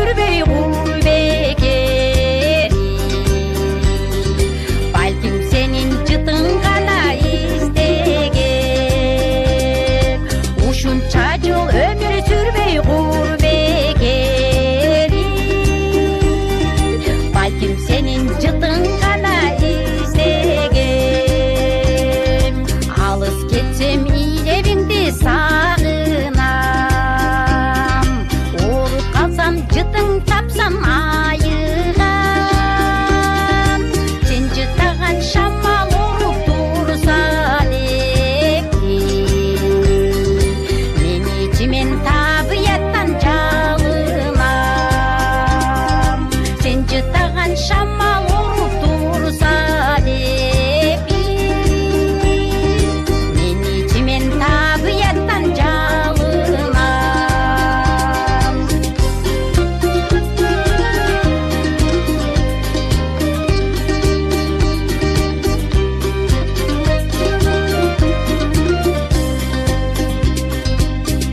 сүрбей гурбекери. Balkim senin jıtın gana isteger. Uşunça jıl ömür sürbey gurbekeri. Balkim senin jıtın gana isteger. Alыс ketsem il evingdi sağınam. Olup kalsam jıtın tapsam ayıgam. Sen jıtаған şammal olup dursa lekti. Men içimen tabiattan жалынам. Sen jıtаған şammal olup dursa lekti. Men içimen tabiattan жалынам.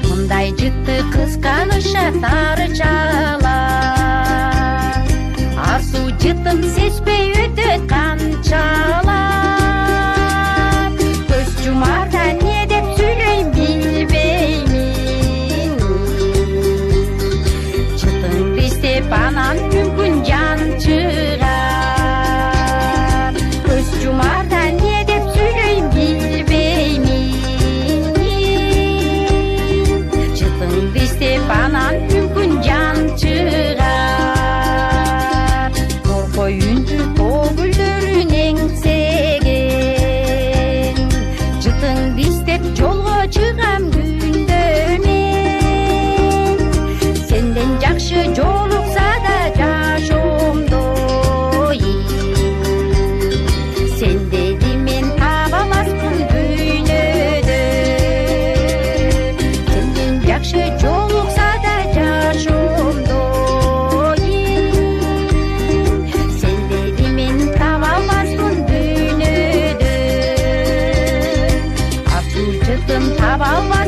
Мындай жытты кысканыша тары чалар. Арсу жытын сезбей өтөт канчалар. Көз жумарда не деп сүйлөйм билбеймин. Жытың биздеп анан мүмкүн жан чыгар. Көз жумарда не деп сүйлөйм билбеймин. Жытың биздеп анан мүмкүн жан чыгар. Коркой үндү тогүлдөрүн эңсеген. Жытың биздеп жолго чыгам күндө мен. Сенден жакшы жолукса да жашоомдой. Сендеди мен таба алмаспын дүйнөдө. Сенден жакшы жолукса да жашоомдой. Сендеди мен таба алмаспын дүйнөдө. Арсу жытын таба алмаспын